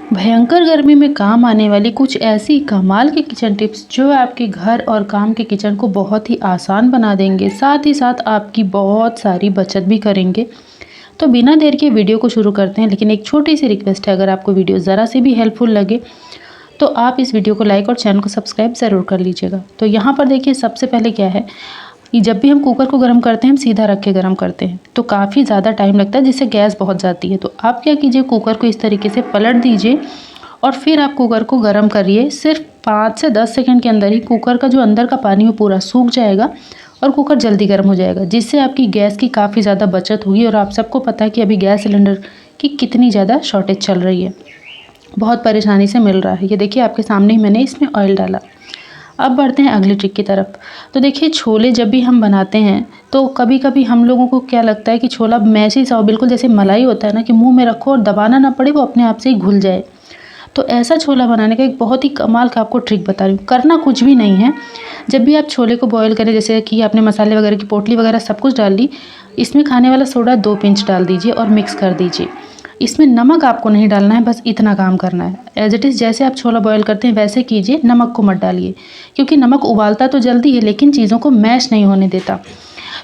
भयंकर गर्मी में काम आने वाली कुछ ऐसी कमाल की किचन टिप्स जो आपके घर और काम के किचन को बहुत ही आसान बना देंगे, साथ ही साथ आपकी बहुत सारी बचत भी करेंगे। तो बिना देर के वीडियो को शुरू करते हैं, लेकिन एक छोटी सी रिक्वेस्ट है, अगर आपको वीडियो ज़रा से भी हेल्पफुल लगे तो आप इस वीडियो को लाइक और चैनल को सब्सक्राइब ज़रूर कर लीजिएगा। तो यहाँ पर देखिए, सबसे पहले क्या है कि जब भी हम कुकर को गर्म करते हैं, हम सीधा रख के गर्म करते हैं तो काफ़ी ज़्यादा टाइम लगता है, जिससे गैस बहुत जाती है। तो आप क्या कीजिए, कुकर को इस तरीके से पलट दीजिए और फिर आप कुकर को गर्म करिए। सिर्फ 5 से 10 सेकंड के अंदर ही कुकर का जो अंदर का पानी वो पूरा सूख जाएगा और कुकर जल्दी गर्म हो जाएगा, जिससे आपकी गैस की काफ़ी ज़्यादा बचत होगी। और आप सबको पता है कि अभी गैस सिलेंडर की कितनी ज़्यादा शॉर्टेज चल रही है, बहुत परेशानी से मिल रहा है। ये देखिए, आपके सामने ही मैंने इसमें ऑयल डाला। अब बढ़ते हैं अगली ट्रिक की तरफ। तो देखिए, छोले जब भी हम बनाते हैं तो कभी कभी हम लोगों को क्या लगता है कि छोला मैसी सा हो, बिल्कुल जैसे मलाई होता है ना, कि मुंह में रखो और दबाना ना पड़े, वो अपने आप से ही घुल जाए। तो ऐसा छोला बनाने का एक बहुत ही कमाल का आपको ट्रिक बता रही हूँ। करना कुछ भी नहीं है। जब भी आप छोले को बॉईल करें, जैसे कि आपने मसाले वगैरह की पोटली वगैरह सब कुछ डाल ली, इसमें खाने वाला सोडा 2 पिंच डाल दीजिए और मिक्स कर दीजिए। इसमें नमक आपको नहीं डालना है, बस इतना काम करना है। एज इट इज़ जैसे आप छोला बॉईल करते हैं वैसे कीजिए, नमक को मत डालिए, क्योंकि नमक उबालता तो जल्दी है लेकिन चीज़ों को मैश नहीं होने देता।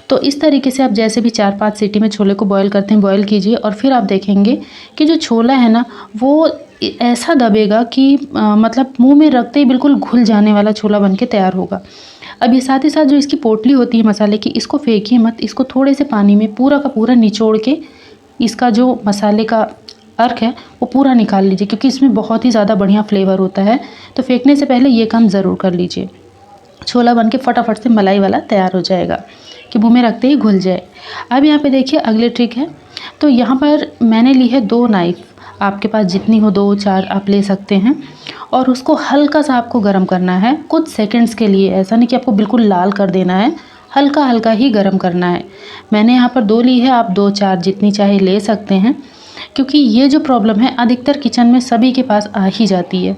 तो इस तरीके से आप जैसे भी 4-5 सीटी में छोले को बॉईल करते हैं, बॉईल कीजिए और फिर आप देखेंगे कि जो छोला है ना, वो ऐसा दबेगा कि मतलब मुंह में रखते ही बिल्कुल घुल जाने वाला छोला बन के तैयार होगा। अब ये साथ ही साथ जो इसकी पोटली होती है मसाले की, इसको फेंकिए मत, इसको थोड़े से पानी में पूरा का पूरा निचोड़ के इसका जो मसाले का अर्क है वो पूरा निकाल लीजिए, क्योंकि इसमें बहुत ही ज़्यादा बढ़िया फ्लेवर होता है। तो फेंकने से पहले ये काम ज़रूर कर लीजिए। छोला बन के फटाफट से मलाई वाला तैयार हो जाएगा कि मुँह में रखते ही घुल जाए। अब यहाँ पे देखिए अगली ट्रिक है। तो यहाँ पर मैंने ली है 2 नाइफ़, आपके पास जितनी हो 2-4 आप ले सकते हैं, और उसको हल्का सा आपको गर्म करना है कुछ सेकंड्स के लिए। ऐसा नहीं कि आपको बिल्कुल लाल कर देना है, हल्का हल्का ही गर्म करना है। मैंने यहाँ पर 2 ली है, आप 2-4 जितनी चाहे ले सकते हैं, क्योंकि ये जो प्रॉब्लम है अधिकतर किचन में सभी के पास आ ही जाती है।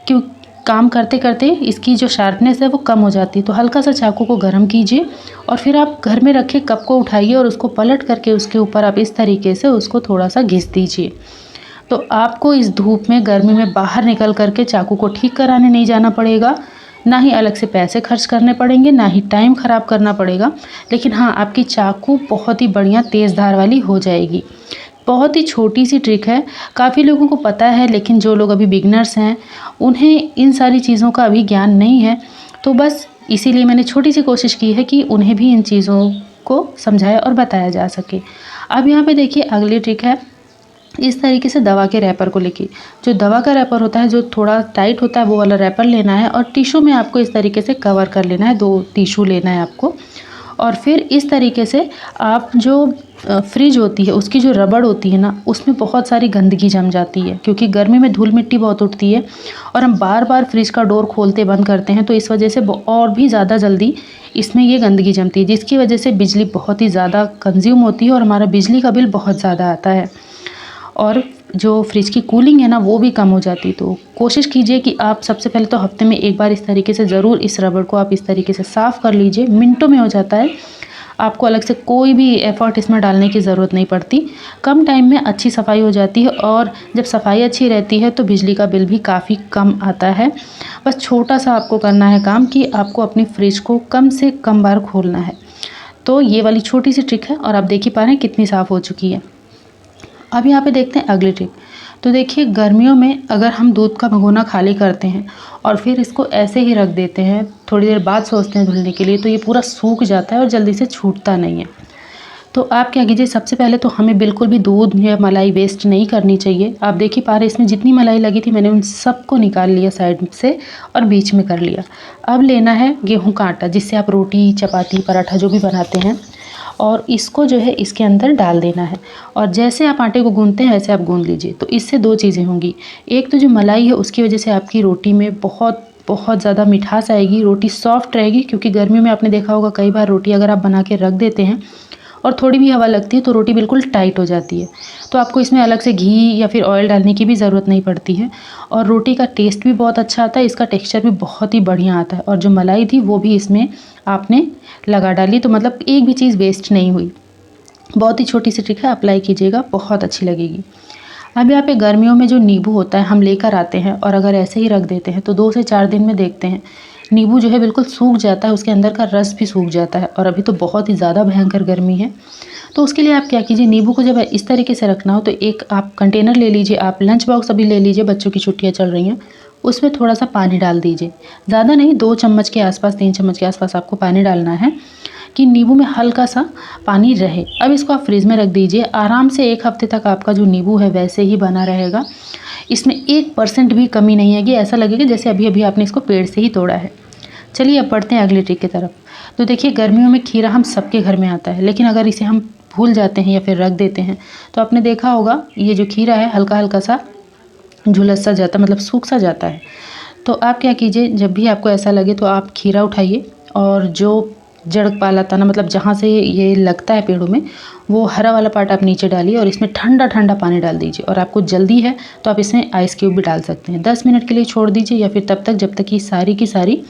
क्यों, काम करते करते इसकी जो शार्पनेस है वो कम हो जाती है। तो हल्का सा चाकू को गर्म कीजिए और फिर आप घर में रखे कप को उठाइए और उसको पलट करके उसके ऊपर आप इस तरीके से उसको थोड़ा सा घिस दीजिए। तो आपको इस धूप में, गर्मी में बाहर निकल करके चाकू को ठीक कराने नहीं जाना पड़ेगा, ना ही अलग से पैसे खर्च करने पड़ेंगे, ना ही टाइम ख़राब करना पड़ेगा। लेकिन हाँ, आपकी चाकू बहुत ही बढ़िया तेज़ धार वाली हो जाएगी। बहुत ही छोटी सी ट्रिक है, काफ़ी लोगों को पता है, लेकिन जो लोग अभी बिगनर्स हैं उन्हें इन सारी चीज़ों का अभी ज्ञान नहीं है। तो बस इसीलिए मैंने छोटी सी कोशिश की है कि उन्हें भी इन चीज़ों को समझाया और बताया जा सके। अब यहाँ पे देखिए अगली ट्रिक है। इस तरीके से दवा के रैपर को लेके, जो दवा का रैपर होता है जो थोड़ा टाइट होता है, वो वाला रैपर लेना है और टिश्यू में आपको इस तरीके से कवर कर लेना है। 2 टिश्यू लेना है आपको, और फिर इस तरीके से आप जो फ्रिज होती है उसकी जो रबड़ होती है ना, उसमें बहुत सारी गंदगी जम जाती है, क्योंकि गर्मी में धूल मिट्टी बहुत उठती है और हम बार बार फ्रिज का डोर खोलते बंद करते हैं। तो इस वजह से और भी ज़्यादा जल्दी इसमें ये गंदगी जमती है, जिसकी वजह से बिजली बहुत ही ज़्यादा कंज्यूम होती है और हमारा बिजली का बिल बहुत ज़्यादा आता है, और जो फ्रिज की कूलिंग है ना वो भी कम हो जाती है। तो कोशिश कीजिए कि आप सबसे पहले तो हफ्ते में एक बार इस तरीके से ज़रूर इस रबड़ को आप इस तरीके से साफ़ कर लीजिए। मिनटों में हो जाता है, आपको अलग से कोई भी एफ़र्ट इसमें डालने की ज़रूरत नहीं पड़ती। कम टाइम में अच्छी सफाई हो जाती है, और जब सफाई अच्छी रहती है तो बिजली का बिल भी काफ़ी कम आता है। बस छोटा सा आपको करना है काम कि आपको अपनी फ्रिज को कम से कम बार खोलना है। तो ये वाली छोटी सी ट्रिक है, और आप देख ही पा रहे हैं कितनी साफ़ हो चुकी है। अब यहाँ पे देखते हैं अगली ट्रिक। तो देखिए, गर्मियों में अगर हम दूध का भगोना खाली करते हैं और फिर इसको ऐसे ही रख देते हैं, थोड़ी देर बाद सोचते हैं धुलने के लिए, तो ये पूरा सूख जाता है और जल्दी से छूटता नहीं है। तो आप क्या कीजिए, सबसे पहले तो हमें बिल्कुल भी दूध या मलाई वेस्ट नहीं करनी चाहिए। आप देख ही पा रहे हैं इसमें जितनी मलाई लगी थी मैंने उन सबको निकाल लिया साइड से और बीच में कर लिया। अब लेना है गेहूँ का आटा, जिससे आप रोटी, चपाती, पराठा जो भी बनाते हैं, और इसको जो है इसके अंदर डाल देना है, और जैसे आप आटे को गूंथते हैं वैसे आप गूंथ लीजिए। तो इससे 2 चीज़ें होंगी। एक तो जो मलाई है उसकी वजह से आपकी रोटी में बहुत बहुत ज़्यादा मिठास आएगी, रोटी सॉफ्ट रहेगी, क्योंकि गर्मी में आपने देखा होगा कई बार रोटी अगर आप बना के रख देते हैं और थोड़ी भी हवा लगती है तो रोटी बिल्कुल टाइट हो जाती है। तो आपको इसमें अलग से घी या फिर ऑयल डालने की भी ज़रूरत नहीं पड़ती है, और रोटी का टेस्ट भी बहुत अच्छा आता है, इसका टेक्सचर भी बहुत ही बढ़िया आता है। और जो मलाई थी वो भी इसमें आपने लगा डाली, तो मतलब एक भी चीज़ वेस्ट नहीं हुई। बहुत ही छोटी सी ट्रिक है, अप्लाई कीजिएगा, बहुत अच्छी लगेगी। अब यहाँ पे गर्मियों में जो नींबू होता है हम लेकर आते हैं और अगर ऐसे ही रख देते हैं तो 2 से 4 दिन में देखते हैं नींबू जो है बिल्कुल सूख जाता है, उसके अंदर का रस भी सूख जाता है। और अभी तो बहुत ही ज़्यादा भयंकर गर्मी है, तो उसके लिए आप क्या कीजिए, नींबू को जब इस तरीके से रखना हो तो एक आप कंटेनर ले लीजिए, आप लंच बॉक्स अभी ले लीजिए, बच्चों की छुट्टियाँ चल रही हैं, उसमें थोड़ा सा पानी डाल दीजिए। ज़्यादा नहीं, 2 चम्मच के आसपास, 3 चम्मच के आसपास आपको पानी डालना है कि नींबू में हल्का सा पानी रहे। अब इसको आप फ्रिज में रख दीजिए, आराम से 1 हफ्ते तक आपका जो नींबू है वैसे ही बना रहेगा। इसमें 1% भी कमी नहीं आएगी, ऐसा लगेगा जैसे अभी अभी आपने इसको पेड़ से ही तोड़ा है। चलिए अब बढ़ते हैं अगले ट्रिक की तरफ। तो देखिए, गर्मियों में खीरा हम सबके घर में आता है, लेकिन अगर इसे हम भूल जाते हैं या फिर रख देते हैं तो आपने देखा होगा ये जो खीरा है हल्का हल्का सा झुलस सा जाता है, मतलब सूख सा जाता है। तो आप क्या कीजिए, जब भी आपको ऐसा लगे तो आप खीरा उठाइए और जो जड़ वाला तना, मतलब जहाँ से ये लगता है पेड़ों में, वो हरा वाला पार्ट आप नीचे डालिए और इसमें ठंडा ठंडा पानी डाल दीजिए। और आपको जल्दी है तो आप इसमें आइस क्यूब भी डाल सकते हैं। 10 मिनट के लिए छोड़ दीजिए या फिर तब तक जब तक ये सारी की सारी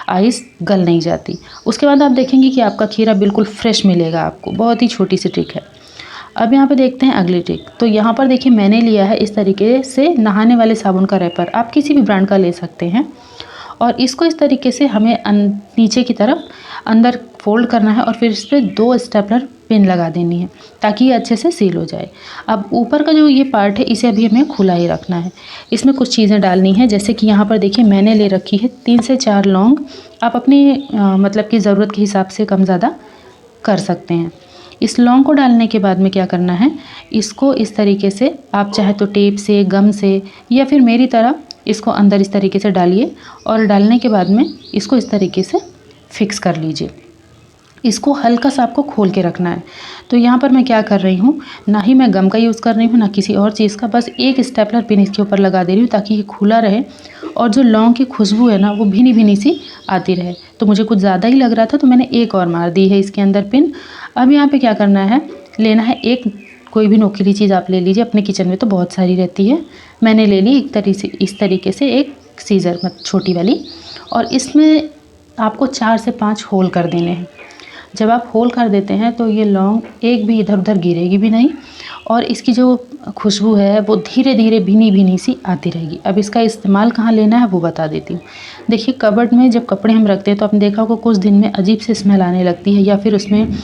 आइस गल नहीं जाती। उसके बाद आप देखेंगे कि आपका खीरा बिल्कुल फ्रेश मिलेगा आपको। बहुत ही छोटी सी ट्रिक है। अब यहाँ पे देखते हैं अगली ट्रिक। तो यहाँ पर देखिए, मैंने लिया है इस तरीके से नहाने वाले साबुन का रैपर, आप किसी भी ब्रांड का ले सकते हैं। और इसको इस तरीके से हमें नीचे की तरफ अंदर फोल्ड करना है और फिर इस पर 2 स्टेपलर पिन लगा देनी है ताकि ये अच्छे से सील हो जाए। अब ऊपर का जो ये पार्ट है इसे अभी हमें खुला ही रखना है। इसमें कुछ चीज़ें डालनी है, जैसे कि यहाँ पर देखिए मैंने ले रखी है 3 से 4 लौंग। आप अपनी मतलब की ज़रूरत के हिसाब से कम ज़्यादा कर सकते हैं। इस लौंग को डालने के बाद में क्या करना है, इसको इस तरीके से आप चाहे तो टेप से, गम से, या फिर मेरी तरह इसको अंदर इस तरीके से डालिए और डालने के बाद में इसको इस तरीके से फिक्स कर लीजिए। इसको हल्का सा आपको खोल के रखना है। तो यहाँ पर मैं क्या कर रही हूँ, ना ही मैं गम का यूज़ कर रही हूँ ना किसी और चीज़ का, बस एक स्टेपलर पिन इसके ऊपर लगा दे रही हूँ ताकि ये खुला रहे और जो लौंग की खुशबू है ना वो भीनी भीनी सी आती रहे। तो मुझे कुछ ज़्यादा ही लग रहा था तो मैंने एक और मार दी है इसके अंदर पिन। अब यहाँ पर क्या करना है, लेना है एक कोई भी नोकीली चीज़ आप ले लीजिए, अपने किचन में तो बहुत सारी रहती है। मैंने ले ली इस तरीके से एक सीज़र, मतलब छोटी वाली, और इसमें आपको 4 से 5 होल कर देने हैं। जब आप होल कर देते हैं तो ये लौंग एक भी इधर उधर गिरेगी भी नहीं और इसकी जो खुशबू है वो धीरे धीरे भीनी भीनी सी आती रहेगी। अब इसका इस्तेमाल कहाँ लेना है वो बता देती हूँ। देखिए, कबर्ड में जब कपड़े हम रखते हैं तो आपने देखा होगा कुछ दिन में अजीब से स्मेल आने लगती है या फिर उसमें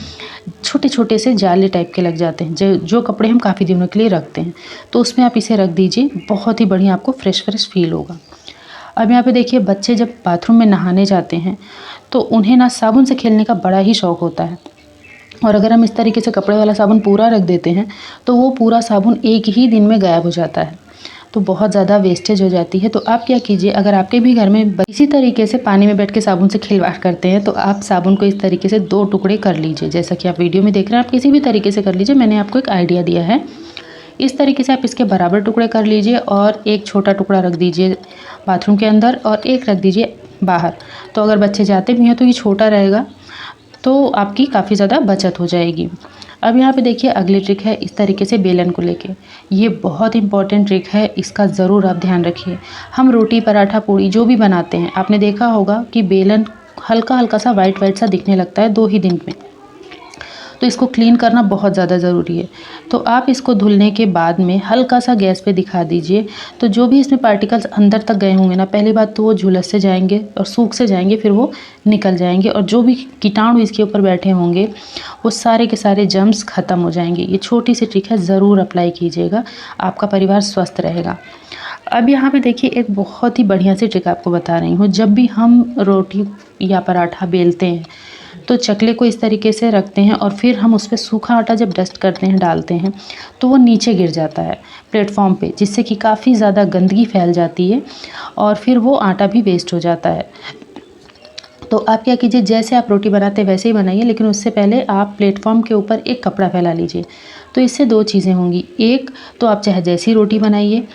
छोटे छोटे से जाले टाइप के लग जाते हैं, जो कपड़े हम काफ़ी दिनों के लिए रखते हैं। तो उसमें आप इसे रख दीजिए, बहुत ही बढ़िया आपको फ्रेश फ्रेश फील होगा। अब यहाँ पे देखिए, बच्चे जब बाथरूम में नहाने जाते हैं तो उन्हें ना साबुन से खेलने का बड़ा ही शौक़ होता है, और अगर हम इस तरीके से कपड़े वाला साबुन पूरा रख देते हैं तो वो पूरा साबुन एक ही दिन में गायब हो जाता है, तो बहुत ज़्यादा वेस्टेज हो जाती है। तो आप क्या कीजिए, अगर आपके भी घर में इसी तरीके से पानी में बैठ के साबुन से खिलवाड़ करते हैं तो आप साबुन को इस तरीके से 2 टुकड़े कर लीजिए। जैसा कि आप वीडियो में देख रहे हैं, आप किसी भी तरीके से कर लीजिए, मैंने आपको एक आइडिया दिया है। इस तरीके से आप इसके बराबर टुकड़े कर लीजिए और एक छोटा टुकड़ा रख दीजिए बाथरूम के अंदर और एक रख दीजिए बाहर। तो अगर बच्चे जाते भी हैं तो ये छोटा रहेगा, तो आपकी काफ़ी ज़्यादा बचत हो जाएगी। अब यहाँ पे देखिए अगली ट्रिक है इस तरीके से बेलन को लेके। ये बहुत इंपॉर्टेंट ट्रिक है, इसका ज़रूर आप ध्यान रखिए। हम रोटी, पराठा, पूड़ी जो भी बनाते हैं, आपने देखा होगा कि बेलन हल्का हल्का सा वाइट वाइट सा दिखने लगता है 2 ही दिन में, तो इसको क्लीन करना बहुत ज़्यादा ज़रूरी है। तो आप इसको धुलने के बाद में हल्का सा गैस पे दिखा दीजिए, तो जो भी इसमें पार्टिकल्स अंदर तक गए होंगे ना, पहली बात तो वो झुलस से जाएंगे और सूख से जाएंगे, फिर वो निकल जाएंगे और जो भी कीटाणु इसके ऊपर बैठे होंगे वो सारे के सारे जर्म्स ख़त्म हो जाएंगे। ये छोटी सी ट्रिक है, ज़रूर अप्लाई कीजिएगा, आपका परिवार स्वस्थ रहेगा। अब यहाँ पे देखिए एक बहुत ही बढ़िया सी ट्रिक आपको बता रही हूँ। जब भी हम रोटी या पराठा बेलते हैं तो चकले को इस तरीके से रखते हैं और फिर हम उस पर सूखा आटा जब डस्ट करते हैं, डालते हैं, तो वो नीचे गिर जाता है प्लेटफॉर्म पे, जिससे कि काफ़ी ज़्यादा गंदगी फैल जाती है और फिर वो आटा भी वेस्ट हो जाता है। तो आप क्या कीजिए, जैसे आप रोटी बनाते हैं वैसे ही बनाइए, लेकिन उससे पहले आप प्लेटफॉर्म के ऊपर एक कपड़ा फैला लीजिए। तो इससे 2 चीज़ें होंगी। एक तो आप चाहे जैसी रोटी बनाइए,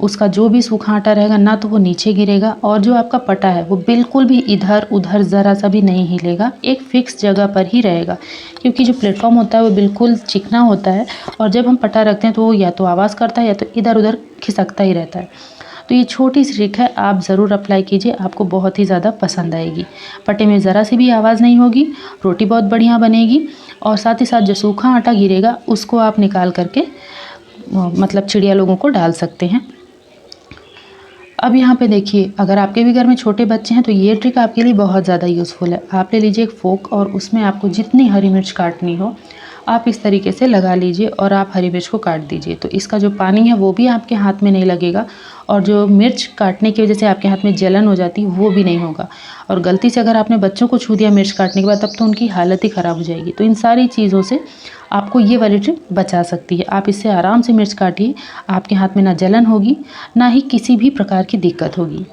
उसका जो भी सूखा आटा रहेगा ना तो वो नीचे गिरेगा, और जो आपका पटा है वो बिल्कुल भी इधर उधर ज़रा सा भी नहीं हिलेगा, एक फ़िक्स जगह पर ही रहेगा। क्योंकि जो प्लेटफॉर्म होता है वो बिल्कुल चिकना होता है और जब हम पटा रखते हैं तो वो या तो आवाज़ करता है या तो इधर उधर खिसकता ही रहता है। तो ये छोटी सी ट्रिक है, आप ज़रूर अप्लाई कीजिए, आपको बहुत ही ज़्यादा पसंद आएगी। पटे में ज़रा सी भी आवाज़ नहीं होगी, रोटी बहुत बढ़िया बनेगी और साथ ही साथ जो सूखा आटा गिरेगा उसको आप निकाल करके मतलब चिड़िया लोगों को डाल सकते हैं। अब यहाँ पे देखिए, अगर आपके भी घर में छोटे बच्चे हैं तो ये ट्रिक आपके लिए बहुत ज़्यादा यूज़फुल है। आप ले लीजिए एक फोक और उसमें आपको जितनी हरी मिर्च काटनी हो आप इस तरीके से लगा लीजिए और आप हरी मिर्च को काट दीजिए। तो इसका जो पानी है वो भी आपके हाथ में नहीं लगेगा और जो मिर्च काटने की वजह से आपके हाथ में जलन हो जाती है वो भी नहीं होगा। और गलती से अगर आपने बच्चों को छू दिया मिर्च काटने के बाद तब तो उनकी हालत ही ख़राब हो जाएगी। तो इन सारी चीज़ों से आपको ये वाली ट्रिक बचा सकती है। आप इससे आराम से मिर्च काटिए, आपके हाथ में ना जलन होगी ना ही किसी भी प्रकार की दिक्कत होगी।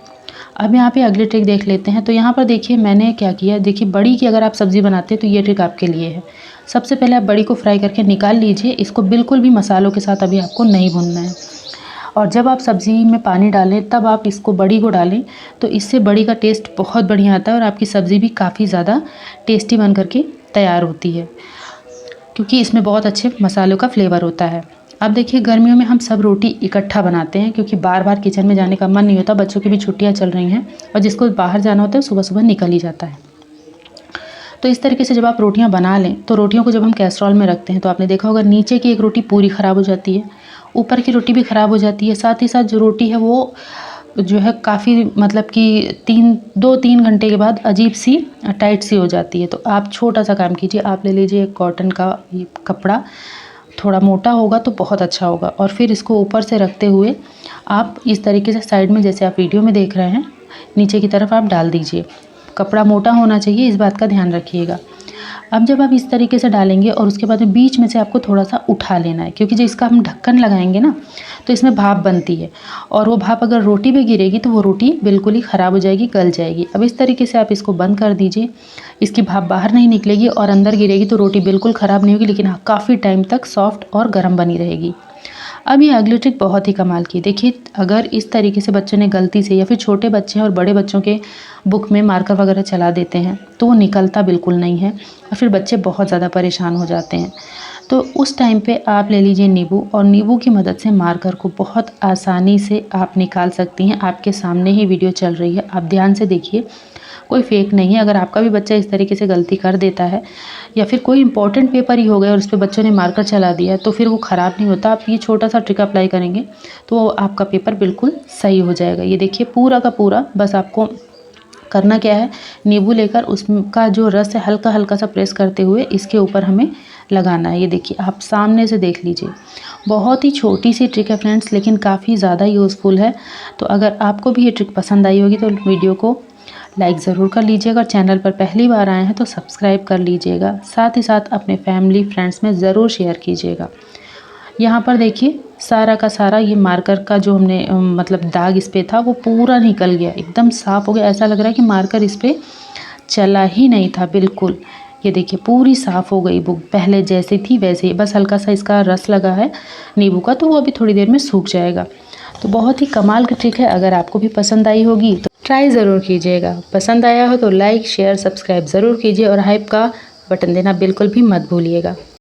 अब यहाँ पे अगली ट्रिक देख लेते हैं। तो यहाँ पर देखिए मैंने क्या किया, देखिए बड़ी की अगर आप सब्ज़ी बनाते हैं तो ये ट्रिक आपके लिए है। सबसे पहले आप बड़ी को फ्राई करके निकाल लीजिए। इसको बिल्कुल भी मसालों के साथ अभी आपको नहीं भूनना है। और जब आप सब्ज़ी में पानी डालें तब आप इसको बड़ी को डालें, तो इससे बड़ी का टेस्ट बहुत बढ़िया आता है और आपकी सब्ज़ी भी काफ़ी ज़्यादा टेस्टी बन करके तैयार होती है, क्योंकि इसमें बहुत अच्छे मसालों का फ्लेवर होता है। अब देखिए गर्मियों में हम सब रोटी इकट्ठा बनाते हैं क्योंकि बार बार किचन में जाने का मन नहीं होता। बच्चों की भी छुट्टियां चल रही हैं और जिसको बाहर जाना होता है सुबह सुबह निकल ही जाता है। तो इस तरीके से जब आप रोटियां बना लें तो रोटियों को जब हम कैसरोल में रखते हैं तो आपने देखा होगा नीचे की एक रोटी पूरी ख़राब हो जाती है, ऊपर की रोटी भी ख़राब हो जाती है, साथ ही साथ जो रोटी है वो जो है काफ़ी मतलब कि 2-3 घंटे के बाद अजीब सी टाइट सी हो जाती है। तो आप छोटा सा काम कीजिए, आप ले लीजिए एक कॉटन का ये कपड़ा, थोड़ा मोटा होगा तो बहुत अच्छा होगा, और फिर इसको ऊपर से रखते हुए आप इस तरीके से साइड में जैसे आप वीडियो में देख रहे हैं नीचे की तरफ आप डाल दीजिए। कपड़ा मोटा होना चाहिए, इस बात का ध्यान रखिएगा। अब जब आप इस तरीके से डालेंगे और उसके बाद में बीच में से आपको थोड़ा सा उठा लेना है, क्योंकि जो इसका हम ढक्कन लगाएंगे ना तो इसमें भाप बनती है और वो भाप अगर रोटी पे गिरेगी तो वो रोटी बिल्कुल ही ख़राब हो जाएगी, गल जाएगी। अब इस तरीके से आप इसको बंद कर दीजिए, इसकी भाप बाहर नहीं निकलेगी और अंदर गिरेगी तो रोटी बिल्कुल ख़राब नहीं होगी, लेकिन हाँ काफ़ी टाइम तक सॉफ्ट और गर्म बनी रहेगी। अब ये अगली ट्रिक बहुत ही कमाल की, देखिए अगर इस तरीके से बच्चों ने गलती से या फिर छोटे बच्चे हैं और बड़े बच्चों के बुक में मार्कर वगैरह चला देते हैं तो वो निकलता बिल्कुल नहीं है और फिर बच्चे बहुत ज़्यादा परेशान हो जाते हैं। तो उस टाइम पे आप ले लीजिए नींबू और नींबू की मदद से मार्कर को बहुत आसानी से आप निकाल सकती हैं। आपके सामने ही वीडियो चल रही है, आप ध्यान से देखिए, कोई फेक नहीं है। अगर आपका भी बच्चा इस तरीके से गलती कर देता है या फिर कोई इंपॉर्टेंट पेपर ही हो गया और उस पर बच्चों ने मार्कर चला दिया तो फिर वो ख़राब नहीं होता। आप ये छोटा सा ट्रिक अप्लाई करेंगे तो आपका पेपर बिल्कुल सही हो जाएगा। ये देखिए पूरा का पूरा बस आपको करना क्या है, नींबू लेकर उसका जो रस है हल्का हल्का सा प्रेस करते हुए इसके ऊपर हमें लगाना है। ये देखिए आप सामने से देख लीजिए, बहुत ही छोटी सी ट्रिक है फ्रेंड्स, लेकिन काफ़ी ज़्यादा यूज़फुल है। तो अगर आपको भी ये ट्रिक पसंद आई होगी तो वीडियो को लाइक ज़रूर कर लीजिएगा। चैनल पर पहली बार आए हैं तो सब्सक्राइब कर लीजिएगा, साथ ही साथ अपने फैमिली फ्रेंड्स में ज़रूर शेयर कीजिएगा। यहाँ पर देखिए सारा का सारा ये मार्कर का जो हमने मतलब दाग इस पे था वो पूरा निकल गया, एकदम साफ़ हो गया। ऐसा लग रहा है कि मार्कर इस पे चला ही नहीं था बिल्कुल। ये देखिए पूरी साफ़ हो गई बुक, पहले जैसी थी वैसे ही, बस हल्का सा इसका रस लगा है नींबू का तो वो अभी थोड़ी देर में सूख जाएगा। तो बहुत ही कमाल की ट्रिक है, अगर आपको भी पसंद आई होगी तो ट्राई ज़रूर कीजिएगा। पसंद आया हो तो लाइक शेयर सब्सक्राइब ज़रूर कीजिए और हाइप का बटन देना बिल्कुल भी मत भूलिएगा।